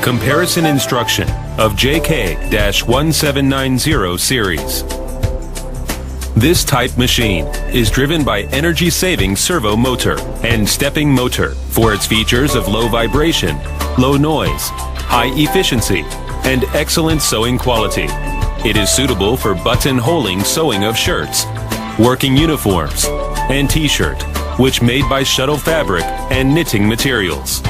Comparison instruction of JK-1790 series. This type machine is driven by energy-saving servo motor and stepping motor for its features of low vibration, low noise, high efficiency, and excellent sewing quality. It is suitable for buttonholing sewing of shirts, working uniforms, and t-shirt, which made by shuttle fabric and knitting materials.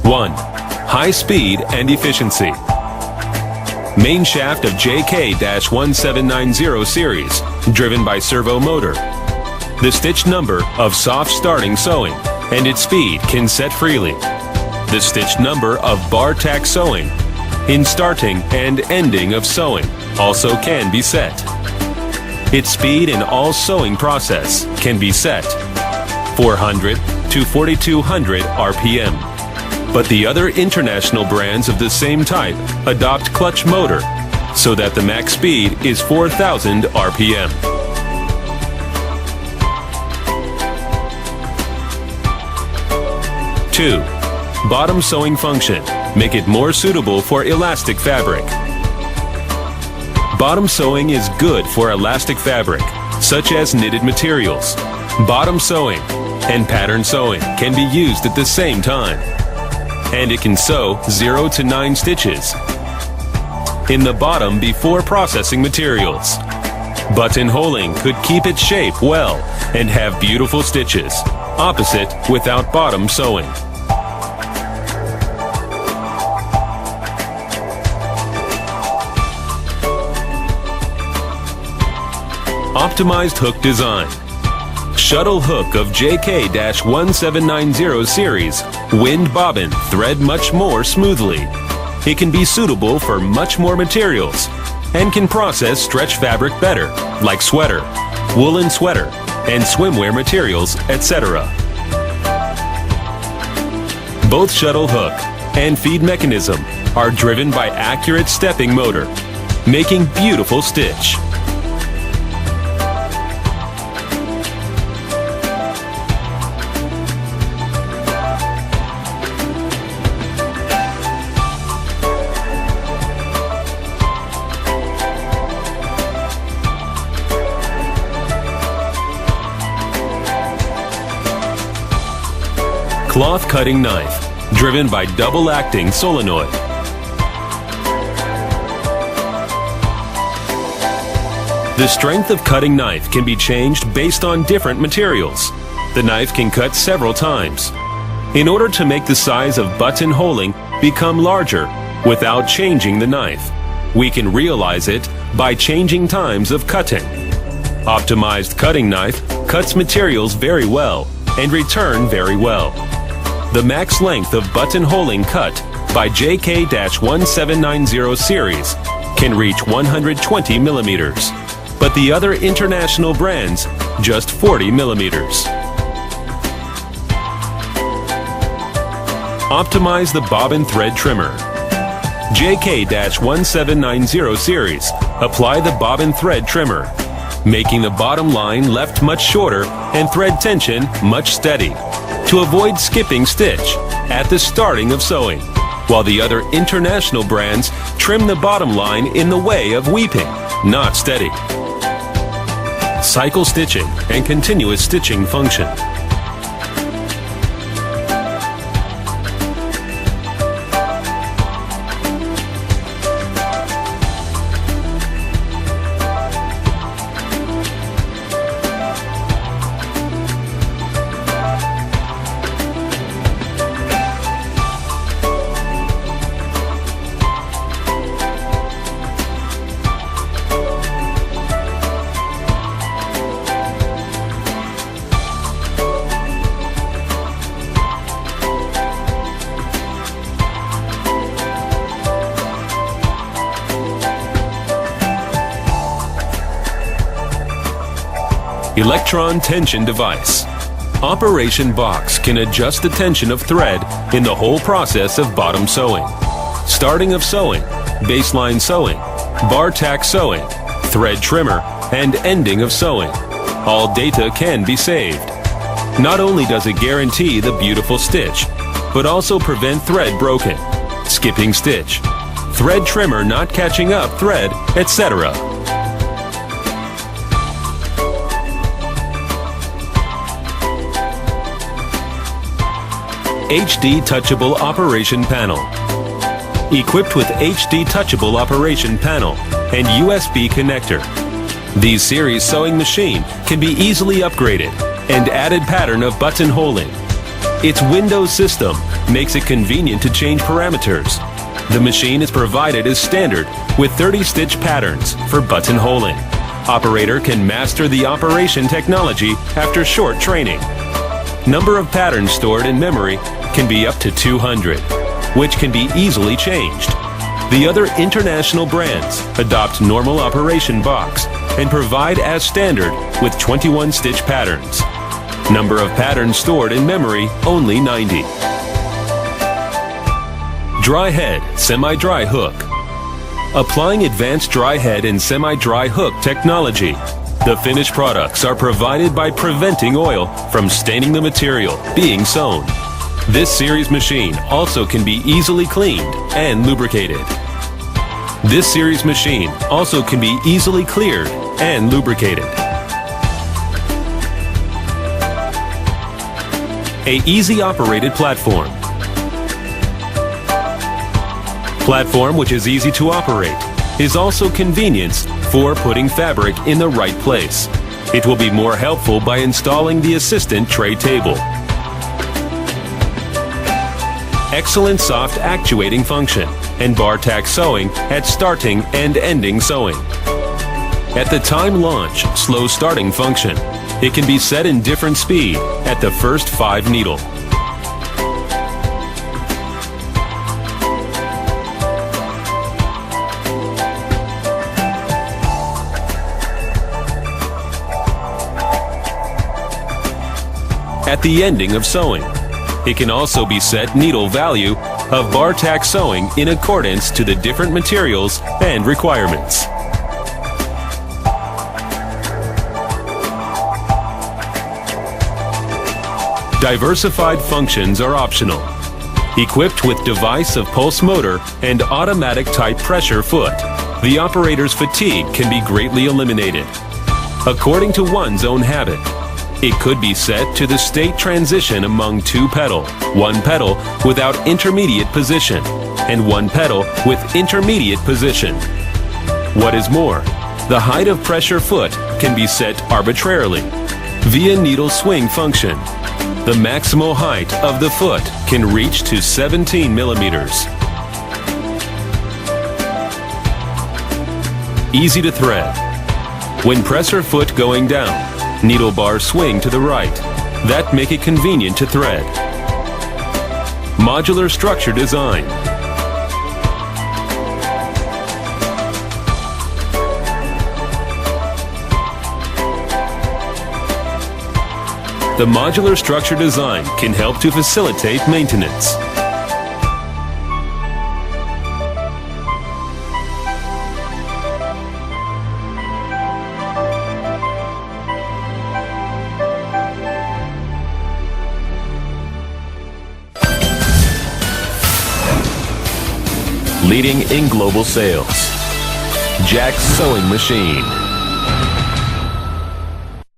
One, high speed and efficiency. Main shaft of JK-1790 series, driven by servo motor. The stitch number of soft starting sewing and its speed can set freely. The stitch number of bar tack sewing in starting and ending of sewing also can be set. Its speed in all sewing process can be set 400 to 4200 RPM. But the other international brands of the same type adopt clutch motor so that the max speed is 4000 RPM. Two, bottom sewing function. Make it more suitable for elastic fabric. Bottom sewing is good for elastic fabric, such as knitted materials. Bottom sewing and pattern sewing can be used at the same time. And it can sew 0 to 9 stitches in the bottom before processing materials. Buttonholing could keep its shape well and have beautiful stitches, opposite without bottom sewing. Optimized hook design. Shuttle hook of JK-1790 series, wind bobbin, thread much more smoothly. It can be suitable for much more materials and can process stretch fabric better, like sweater, woolen sweater, and swimwear materials, etc. Both shuttle hook and feed mechanism are driven by accurate stepping motor, making beautiful stitch. Cloth cutting knife, driven by double-acting solenoid. The strength of cutting knife can be changed based on different materials. The knife can cut several times. In order to make the size of buttonholing become larger without changing the knife, we can realize it by changing times of cutting. Optimized cutting knife cuts materials very well and return very well. The max length of buttonholing cut by JK-1790 series can reach 120 millimeters, but the other international brands just 40 millimeters. Optimize the bobbin thread trimmer. JK-1790 series, apply the bobbin thread trimmer, making the bottom line left much shorter and thread tension much steady, to avoid skipping stitch at the starting of sewing, while the other international brands trim the bottom line in the way of weeping, not steady. Cycle stitching and continuous stitching function. Electron tension device. Operation box can adjust the tension of thread in the whole process of bottom sewing. Starting of sewing, baseline sewing, bar tack sewing, thread trimmer, and ending of sewing. All data can be saved. Not only does it guarantee the beautiful stitch, but also prevent thread broken, skipping stitch, thread trimmer not catching up thread, etc. HD Touchable Operation Panel. Equipped with HD Touchable Operation Panel and USB connector, these series sewing machine can be easily upgraded and added pattern of buttonholing. Its Windows system makes it convenient to change parameters. The machine is provided as standard with 30 stitch patterns for buttonholing. Operator can master the operation technology after short training. Number of patterns stored in memory can be up to 200, which can be easily changed. The other international brands adopt normal operation box and provide as standard with 21 stitch patterns. Number of patterns stored in memory, only 90. Dry head, semi-dry hook. Applying advanced dry head and semi-dry hook technology, the finished products are provided by preventing oil from staining the material being sewn. This series machine also can be easily cleaned and lubricated. This series machine also can be easily cleared and lubricated. A easy operated platform. Platform which is easy to operate is also convenience for putting fabric in the right place. It will be more helpful by installing the assistant tray table. Excellent soft actuating function and bar tack sewing at starting and ending sewing. At the time launch, slow starting function. It can be set in different speed at the first 5 needle. At the ending of sewing, it can also be set needle value of bar tack sewing in accordance to the different materials and requirements. Diversified functions are optional. Equipped with device of pulse motor and automatic type pressure foot, the operator's fatigue can be greatly eliminated. According to one's own habit, it could be set to the state transition among 2 pedal, 1 pedal without intermediate position, and 1 pedal with intermediate position. What is more, the height of pressure foot can be set arbitrarily via needle swing function. The maximal height of the foot can reach to 17 millimeters. Easy to thread. When presser foot going down, needle bar swing to the right. That make it convenient to thread. Modular structure design. The modular structure design can help to facilitate maintenance. Leading in global sales. Jack's Sewing Machine.